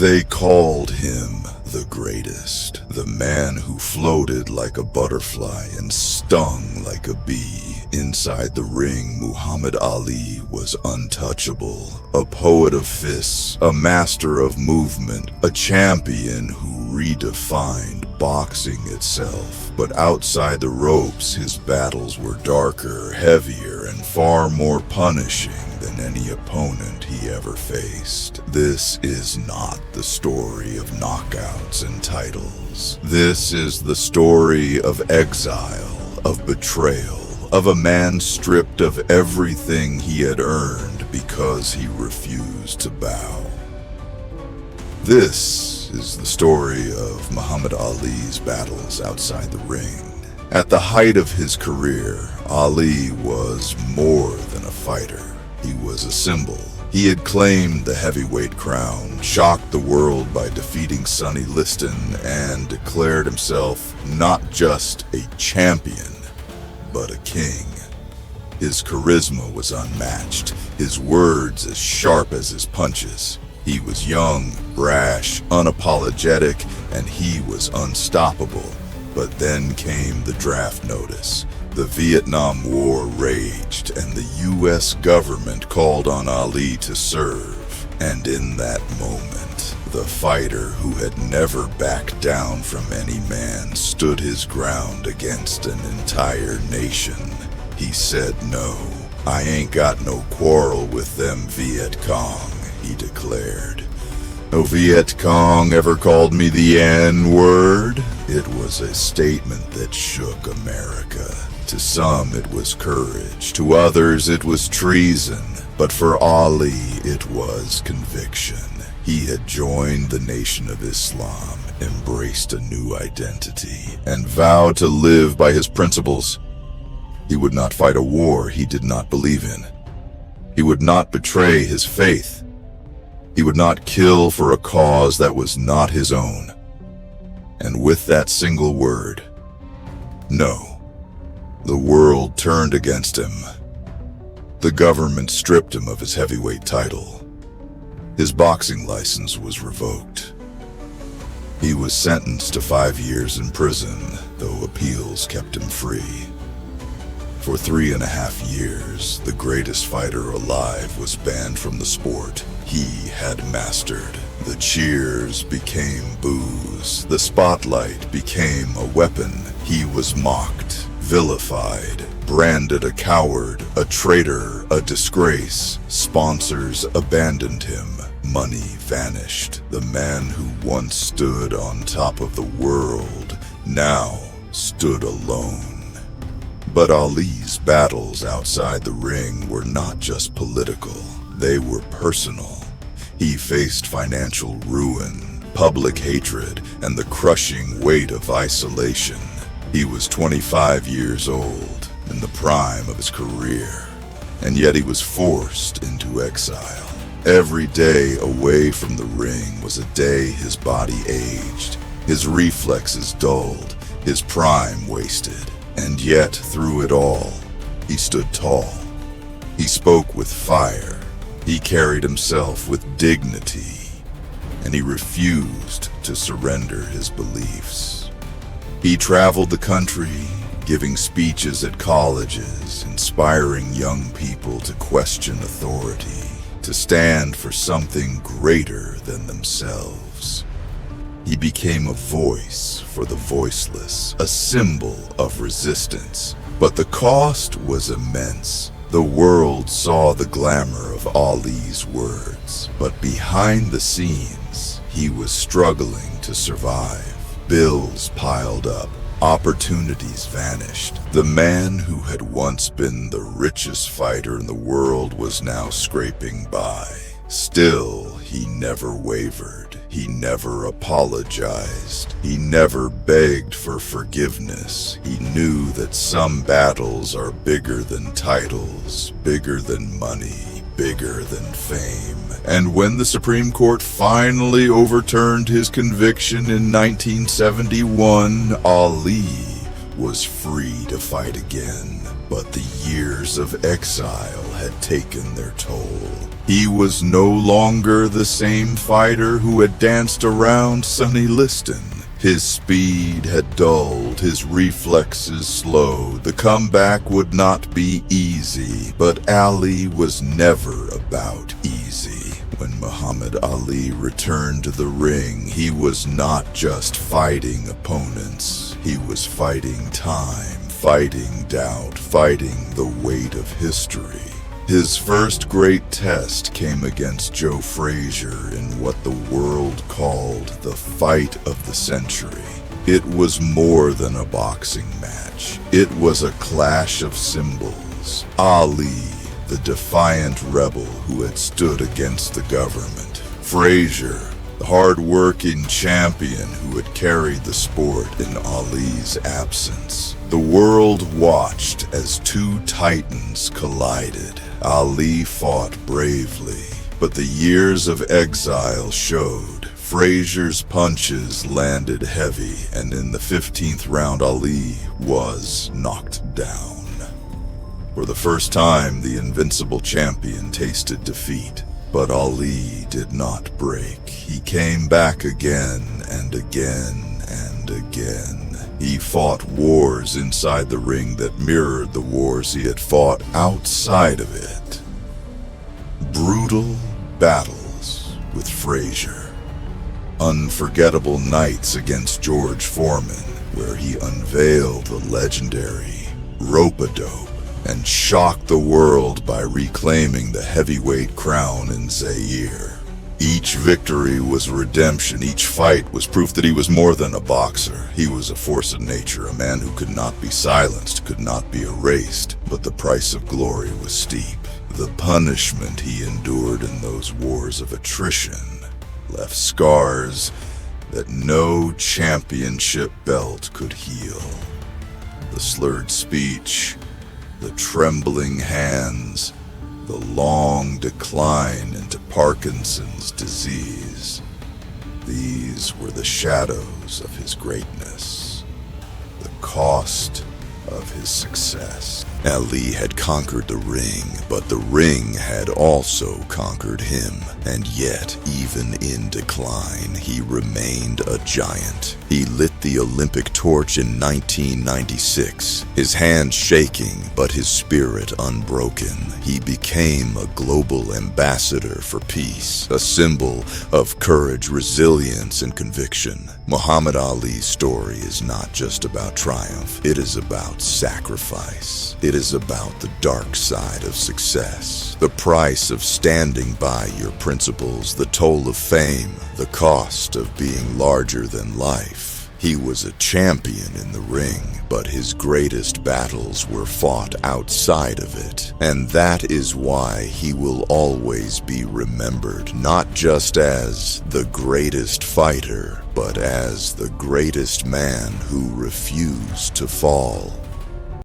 They called him the greatest, the man who floated like a butterfly and stung like a bee. Inside the ring, Muhammad Ali was untouchable, a poet of fists, a master of movement, a champion who redefined boxing itself. But outside the ropes, his battles were darker, heavier, and far more punishing than any opponent he ever faced. This is not the story of knockouts and titles. This is the story of exile, of betrayal, of a man stripped of everything he had earned because he refused to bow. This is the story of Muhammad Ali's battles outside the ring. At the height of his career, Ali was more than a fighter. He was a symbol. He had claimed the heavyweight crown, shocked the world by defeating Sonny Liston, and declared himself not just a champion, but a king. His charisma was unmatched, his words as sharp as his punches. He was young, brash, unapologetic, and he was unstoppable. But then came the draft notice. The Vietnam War raged, and the U.S. government called on Ali to serve. And in that moment, the fighter who had never backed down from any man stood his ground against an entire nation. He said, "No, I ain't got no quarrel with them Viet Cong," he declared. "No Viet Cong ever called me the N-word." It was a statement that shook America. To some it was courage, to others it was treason, but for Ali it was conviction. He had joined the Nation of Islam, embraced a new identity, and vowed to live by his principles. He would not fight a war he did not believe in. He would not betray his faith. He would not kill for a cause that was not his own. And with that single word, no, the world turned against him. The government stripped him of his heavyweight title. His boxing license was revoked. He was sentenced to 5 years in prison, though appeals kept him free. For 3.5 years, the greatest fighter alive was banned from the sport he had mastered. The cheers became boos. The spotlight became a weapon. He was mocked, vilified, branded a coward, a traitor, a disgrace. Sponsors abandoned him. Money vanished. The man who once stood on top of the world now stood alone. But Ali's battles outside the ring were not just political, they were personal. He faced financial ruin, public hatred, and the crushing weight of isolation. He was 25 years old, in the prime of his career, and yet he was forced into exile. Every day away from the ring was a day his body aged, his reflexes dulled, his prime wasted. And yet, through it all, he stood tall. He spoke with fire. He carried himself with dignity. And he refused to surrender his beliefs. He traveled the country, giving speeches at colleges, inspiring young people to question authority, to stand for something greater than themselves. He became a voice for the voiceless, a symbol of resistance. But the cost was immense. The world saw the glamour of Ali's words, but behind the scenes, he was struggling to survive. Bills piled up, opportunities vanished. The man who had once been the richest fighter in the world was now scraping by. Still, he never wavered. He never apologized. He never begged for forgiveness. He knew that some battles are bigger than titles, bigger than money, bigger than fame. And when the Supreme Court finally overturned his conviction in 1971, Ali was free to fight again. But the years of exile had taken their toll. He was no longer the same fighter who had danced around sunny Liston. His speed had dulled, his reflexes slowed. The comeback would not be easy, but Ali was never about easy. When Muhammad Ali returned to the ring, he was not just fighting opponents. He was fighting time, fighting doubt, fighting the weight of history. His first great test came against Joe Frazier in what the world called the fight of the century. It was more than a boxing match. It was a clash of symbols. Ali, the defiant rebel who had stood against the government. Frazier, the hard-working champion who had carried the sport in Ali's absence. The world watched as two titans collided. Ali fought bravely, but the years of exile showed. Frazier's punches landed heavy, and in the 15th round, Ali was knocked down. For the first time, the invincible champion tasted defeat. But Ali did not break. He came back again and again and again. He fought wars inside the ring that mirrored the wars he had fought outside of it. Brutal battles with Frazier. Unforgettable nights against George Foreman, where he unveiled the legendary rope-a-dope and shocked the world by reclaiming the heavyweight crown in Zaire. Each victory was redemption. Each fight was proof that he was more than a boxer. He was a force of nature, a man who could not be silenced, could not be erased. But the price of glory was steep. The punishment he endured in those wars of attrition left scars that no championship belt could heal. The slurred speech, the trembling hands, the long decline into Parkinson's disease. These were the shadows of his greatness, the cost of his success. Ali had conquered the ring, but the ring had also conquered him. And yet, even in decline, he remained a giant. He lit the Olympic torch in 1996, his hands shaking, but his spirit unbroken. He became a global ambassador for peace, a symbol of courage, resilience, and conviction. Muhammad Ali's story is not just about triumph. It is about sacrifice. It is about the dark side of success, the price of standing by your principles, the toll of fame, the cost of being larger than life. He was a champion in the ring, but his greatest battles were fought outside of it. And that is why he will always be remembered, not just as the greatest fighter, but as the greatest man who refused to fall.